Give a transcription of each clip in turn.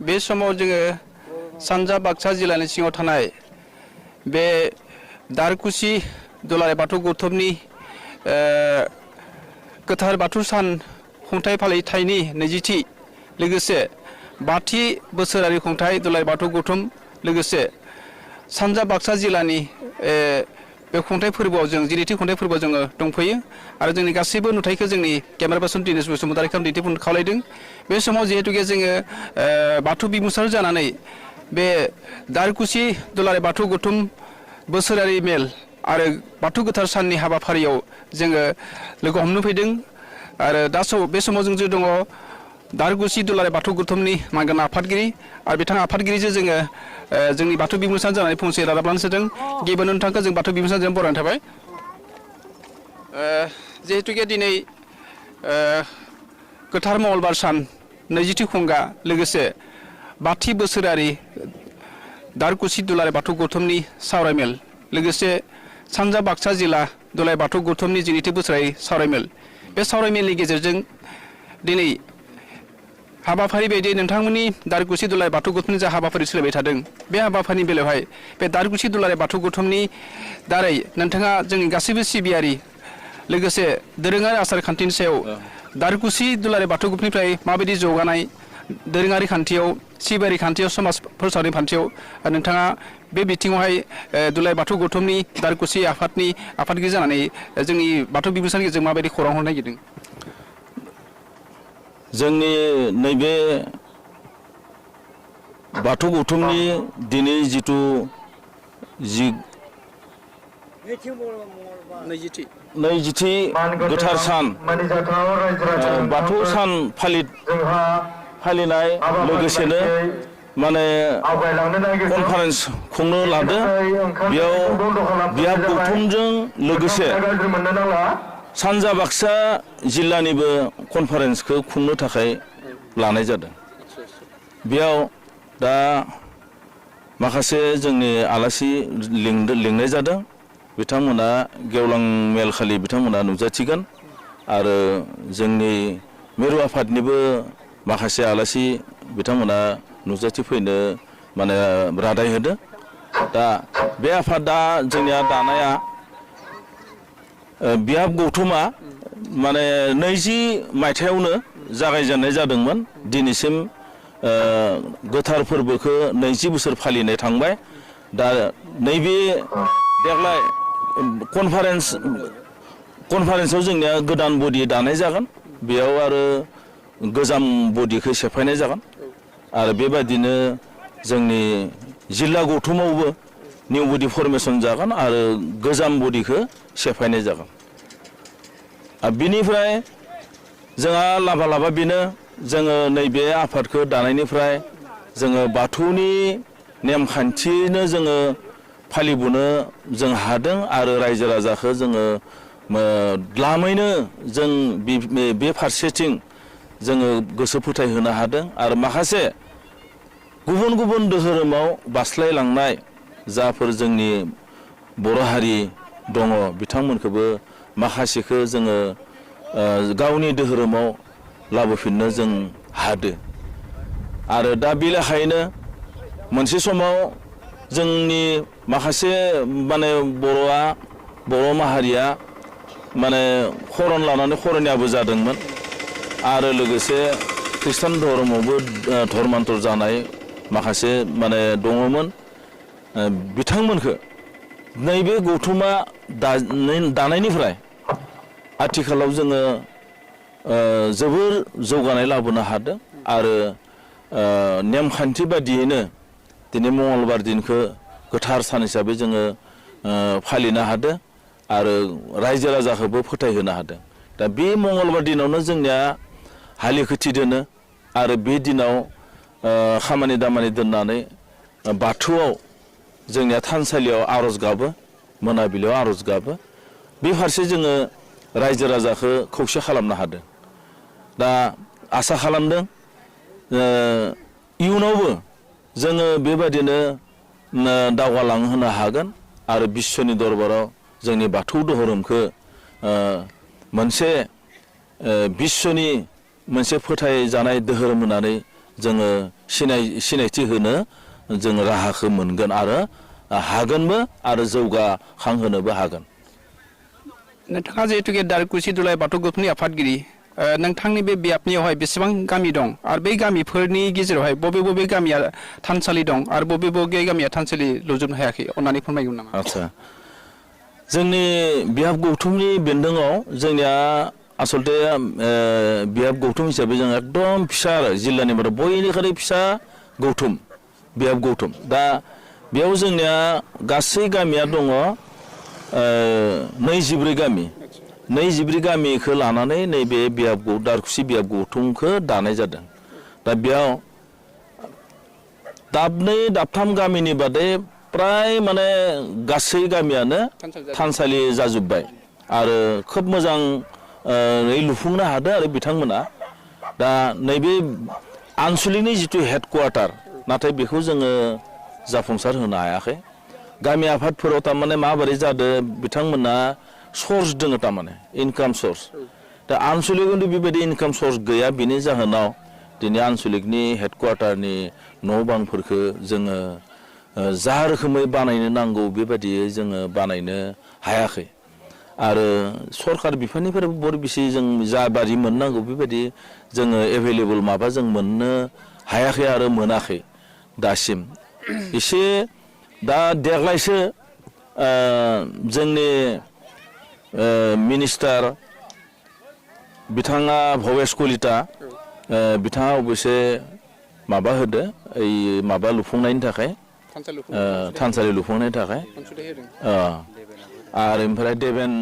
बे समाव जोङो सानजा बाक्सा जिल्लानि सिङाव थानाय बे दारकुसि दुलाराय बाथौ गौथुमनि गोथार बाथौ सान खुंथाइ फालिथायनि 20थि लोगोसे 5थि बोसोरारि खुंथाइ दुलाराय बाथौ गौथुम लोगोसे सानजा बाक्सा जिल्लानि बे खुंथाइ फोरबोआव जों 12थि खुंथाइ फोरबोआव जोङो दंफैयो आरो जोंनि गासैबो नुथायखौ जोंनि केमेरा पार्सन दिनेश बसुमतारीखौ दिन्थिफुंनो खावलायदों। बे समाव जिहेतुके जोङो बाथौ बिमुसार जानानै बे दारकुसि दुलाराय बाथौ गौथुम बोसोरारि मेल आरो बाथौ गोथार साननि हाबाफारियाव जोङो लोगो हमनो फैदों आरो बे समाव जों दङ दारकुसि दुलाराय बाथौ गौथुमनि मानगोनां आफादगिरि आरो बिथां आफादगिरिजों जोङो जोंनि बाथौ बिमुसार जानानै फंसे रादाब लानो सोदों। गिबियावनो नोंथांखौ जों बाथौ बिमुसारजों बरायनाय थाबाय। जिहेतुके दिनै गोथार मंगलबार सान 20थि खुंगा लोगोसे 5थि बोसोरारि दारकुसि दुलाराय बाथौ गौथुमनि सावरायमेल लोगोसे सानजा बाक्सा जिल्ला दुलाराय बाथौ गौथुमनि 12थि बोसोरारि सावरायमेल बे सावरायमेलनि गेजेरजों दिनै हाबाफारि बायदि नोंथांमोननि दारकुसि दुलाराय बाथौ गौथुमनि जा हाबाफारि सोलिबाय थादों बे हाबाफारिनि बेलायावहाय बे दारकुसि दुलाराय बाथौ गौथुमनि दारै नोंथाङा जोंनि गासैबो सिबियारि लोगोसे दोरोङारि आसार खान्थिनि सायाव दारकुसि दुलाराय बाथौ गौथुमनिफ्राय माबायदि जौगानाय दोरोङारि खान्थियाव सिबियारि खान्थियाव समाज फोसावनाय खान्थियाव नोंथाङा बे बिथिङावहाय दुलाराय बाथौ गौथुमनि दारकुसि आफादनि आफादगिरि जानानै जोंनि बाथौ बिमुसारनि गेजेरजों माबायदि खौरां हरनो नागिरदों? जोंनि नैबे बाथौ गौथुमनि दिनै जिथु 20थि गोथार सान बाथौ सान फालिनाय लोगोसेनो माने कनफारेन्स खुंनो लादों। बेयाव बियाब गौथुमजों लोगोसे सानजा बाक्सा जिल्लानिबो कनफारेन्सखौ खुंनो थाखाय लानाय जादों। बेयाव दा माखासे जोंनि आलासि लिंनाय जादों। बिथांमोना गेवलां मेल खालि बिथांमोना नुजाथिगोन आरो जोंनि मिरु आफादनिबो माखासे आलासि बिथांमोना नुजाथिफैनो माने रादाय होदों। दा बे आफादा जोंनिया दानाया बियाब गौथुमा माने 20 मायथाइयावनो जागायजेननाय जादोंमोन। दिनैसिम गोथार फोरबोखौ 20 बोसोर फालिनाय थांबाय। दा नैबे देग्लाय कनफारेन्सआव जोंनिया गोदान बडि दानाय जागोन। बेयाव आरो गोजाम बडिखौ सेफायनाय जागोन आरो बेबायदिनो जोंनि जिल्ला गौथुमावबो निउ बडि फरमेसन जागोन आरो गोजाम बडिखौ सेफायनाय जागोन। बिनिफ्राय जोंहा लाबा बेनो जोङो नैबे आफादखौ दानायनिफ्राय जोङो बाथौनि नेमखान्थिनो जोङो फालिबोनो जों हादों आरो रायजो राजाखौ जोङो द्लामैनो जों बे फारसेथिं जोङो गोसो फोथायहोनो हादों आरो माखासे गुबुन गुबुन धोरोमाव बास्लायलांनाय जाफोर जोंनि बर' हारि दङ बिथांमोनखौबो माखासेखौ जोङो गावनि धोरोमाव लाबोफिननो जों हादो आरो दा बे लेखायैनो मोनसे समाव जोंनि माखासे माने बर' माहारिया माने खरन लानानै खरनियाबो जादोंमोन आरो लोगोसे खृष्टान धर्मआवबो धर्मान्तर जानाय माखासे माने दङमोन। बिथांमोनखौ नैबे गौथुमा दानायनिफ्राय आथिखालाव जोङो जोबोर जौगानाय लाबोनो हादों आरो नेमखान्थि बादियैनो दिनै मंगलबार दिनखौ गोथार सान हिसाबै जोङो फालिनो हादों आरो रायजो राजाखौबो फोथायहोनो हादों। दा बे मंगलबार दिनावनो जोंनिया हालि खोथि दोनो आरो बे दिनाव खामानि दामानि दोननानै बाथौआव जोंनिया थानसालियाव आर'ज गाबो, मोनाबिलियाव आर'ज गाबो। बे फारसे जोङो रायजो राजाखौ खौसे खालामनो हादों। दा आसा खालामदों इयुनावबो जोङो बेबायदिनो दावगालांहोनो हागोन आरो बिश्वनि दरबाराव जोंनि बाथौ धोरोमखौ मोनसे बिश्वनि मोनसे फोथायजानाय धोरोम होननानै जोङो सिनायथि होनो जोङो राहाखौ मोनगोन आरो हागोनबो आरो जौगाखांहोनोबो हागोन। नोंथाङा जिहेतुके दारकुसि दुलाराय बाथौ गौथुमनि आफादगिरि नोंथांनि बे बियाबनियावहाय बेसेबां गामि दं आरो बै गामिफोरनि गेजेरावहाय बबे गामिया थानसालि दं आरो बबे गामिया थानसालि लुजोबनो हायाखै अन्नानै फोरमायगोन नामा? आदसा जोंनि बियाब गौथुमनि बेन्दोङाव जोंनिया आसलते बियाब गौथुम हिसाबै जों एकदम फिसा आरो जिल्लानि मादाव बयनिख्रुइ फिसा गौथुम बियाब गौथुम। दा बेयाव जोंनिया गासै गामिया दङ 24 गामि। 24 गामिखौ लानानै नैबे दारकुसि बियाब गौथुमखौ दानाय जादों। दा बेयाव दाबनै दाबथाम गामिनि बादै प्राय माने गासै गामियानो थानसालि जाजोब्बाय आरो खोब मोजां लुफुंनो हादों आरो बिथांमोना। दा नैबे आनसलिकनि जिथु हेडक्वार्टार नाथाय बेखौ जोङो जाफुंसार होनो हायाखै। गामि आफादफोराव थारमाने माबोरै जादों बिथांमोना सर्स दङ थारमाने इनकाम सर्स। दा आनसलिक बेबायदि इनकाम सर्स गैया, बेनि जाहोनाव दिनै आनसलिकनि हेडक्वार्टारनि न' बांफोरखौ जोङो जा रोखोमै बानायनो नांगौ बेबायदियै जोङो बानायनो हायाखै आरो सरकार बिफाननिफ्राय बरबिसि जों जा बादि मोननांगौ बेबायदि जोङो एभेलेबल माबा जों मोननो हायाखै आरो मोनाखै दासिम। एसे दा देग्लायसो जोंनि मिनिस्टार बिथाङा भबेस कलिता बिथाङा अबयसे माबा होदो ओइ माबा लुफुंनायनि थाखाय थानसालि लुफुंनायनि थाखाय आरो ओमफ्राय देबेन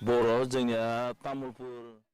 बर' जोंनिया तामुलपुर